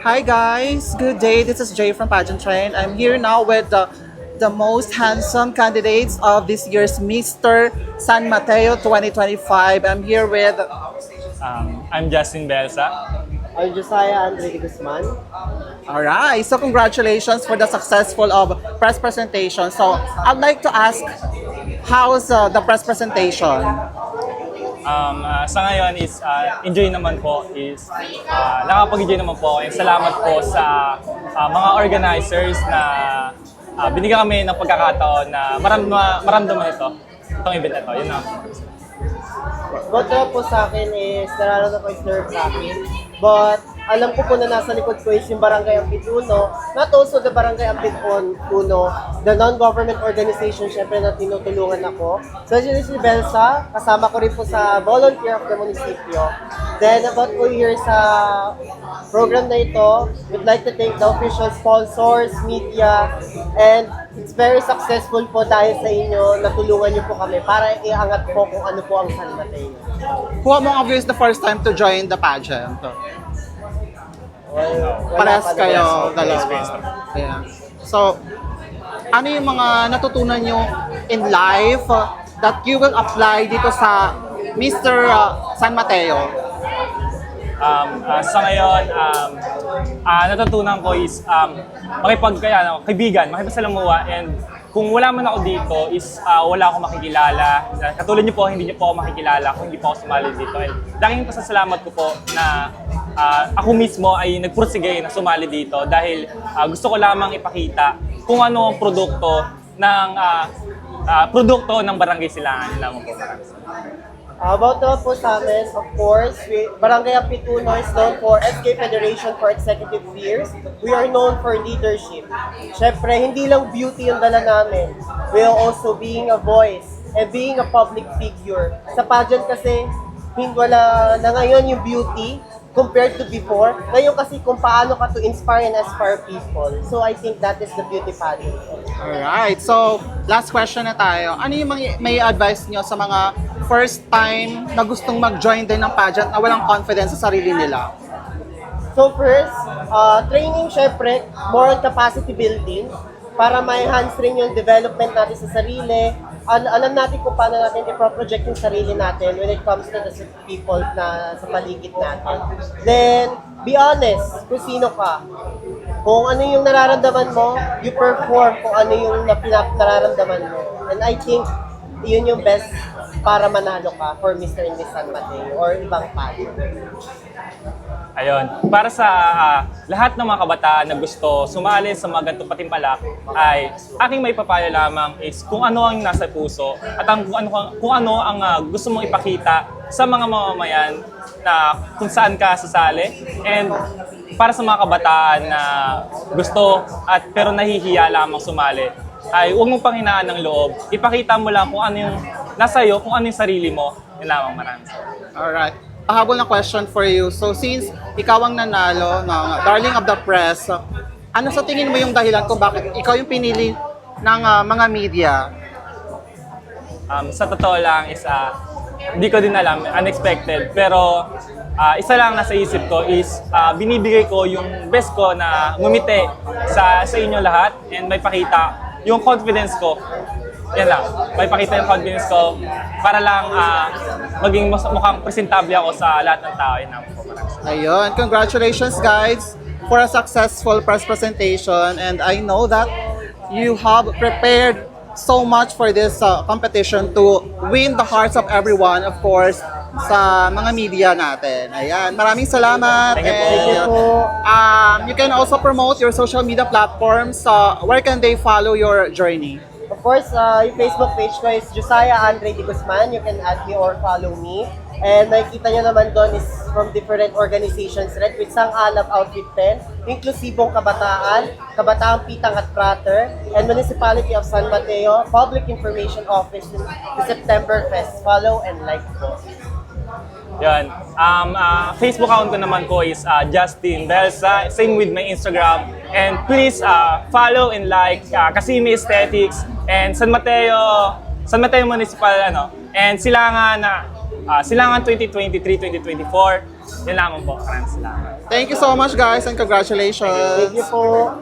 Hi guys, good day. This is Jay from Pageant Train. I'm here now with the most handsome candidates of this year's Mr. San Mateo 2025. I'm here with I'm Justin Belsa. I'm Josiah Andre Guzman. Alright, so congratulations for the successful of press presentation. So I'd like to ask, how's the press presentation? Sa ngayon is enjoy naman po is nakapag-enjoy naman po and salamat po sa mga organizers na binigyan kami ng pagkakataon na maramdaman itong event na ito. Yun lang. Boto po sa akin is nararamdaman ko is nerve wracking. But alam ko po na nasa likod ko is yung Barangay Ampiduno. Not also the Barangay Ampiduno, the non-government organization syempre na tinutulungan ako. So si Belsa, kasama ko rin po sa volunteer of the munisipyo. Then about po here sa program na ito, we'd like to thank the official sponsors, media, and it's very successful po dahil sa inyo, natulungan niyo po kami para iangat po kung ano po ang San Mateo. Who among of you is the first time to join the pageant? Parehas kayo, dalawa. Yeah. So, ano yung mga natutunan nyo in life that you will apply dito sa Mr. San Mateo? Sa ngayon, natutunan ko is kaibigan, makipagsalamuha, and kung wala man ako dito is wala akong makikilala. Katulad niyo po, hindi niyo po ako makikilala kung hindi po ako sumali dito. And laking pasasalamat ko po na ako mismo ay nagpursige na sumali dito dahil gusto ko lamang ipakita kung ano ang produkto ng Barangay Silangan. Yun lamang po. About po sa amin, of course, Barangay Ampiduno is known for SK Federation for Executive Years. We are known for leadership. Siyempre, hindi lang beauty yung dala namin. We are also being a voice and being a public figure. Sa pageant kasi, wala na ngayon yung beauty compared to before. Ngayon kasi kung paano ka to inspire and aspire people. So I think that is the beauty pageant. Alright, so last question na tayo. Ano yung may advice nyo sa mga first time na gustong mag-join din ng pageant na walang confidence sa sarili nila? So first, training syempre, more on capacity building para ma-enhance rin yung development natin sa sarili. Alam natin kung paano natin i-project yung sarili natin when it comes to the people na sa paligid natin. Then, be honest kung sino ka. Kung ano yung nararamdaman mo, you perform kung ano yung nararamdaman mo. And I think, yun yung best para manalo ka for Mr. and Miss San Mateo or ibang pageant. Ayun. Para sa lahat ng mga kabataan na gusto sumali sa mga ganitong patimpalak ay aking may papayo lamang is kung ano ang nasa puso at kung ano ang gusto mong ipakita sa mga mamamayan na kung saan ka sasali. And para sa mga kabataan na gusto pero nahihiya lamang sumali ay huwag mong panghinaan ng loob. Ipakita mo lang kung ano yung nasa iyo, kung ano yung sarili mo. Yun lamang, maraming salamat. Alright. Pahabol na question for you. So since ikaw ang nanalo ng Darling of the Press, ano sa tingin mo yung dahilan kung bakit ikaw yung pinili ng mga media? Sa totoo lang is hindi ko din alam, unexpected. Pero isa lang nasa isip ko is binibigay ko yung best ko na ngumiti sa inyo lahat and may pakita yung confidence ko. Yan lang, may pakita yung confidence ko para lang maging mukhang presentable ako sa lahat ng tao. Yan lang po. Ayun, congratulations guys for a successful press presentation, and I know that you have prepared so much for this competition to win the hearts of everyone, of course, sa mga media natin. Ayan, maraming salamat. Thank you po. Thank you po. You can also promote your social media platforms. Where can they follow your journey? Of course, yung Facebook page ko is Josiah Andre Guzman. You can add me or follow me. And nakikita nyo naman doon is from different organizations rin with Sang-Alab Outfit 10, Inklusibong Kabataan, Kabataang Pitang at Prater, and Municipality of San Mateo, Public Information Office, the September Fest. Follow and like po. Yan. Facebook account ko naman ko is Justin Belsa. Same with my Instagram. And please follow and like Kasimi Aesthetics and San Mateo Municipal and Silangan 2023-2024. Yan lamang po. Maraming salamat. Thank you so much, guys, and Thank you congratulations. po.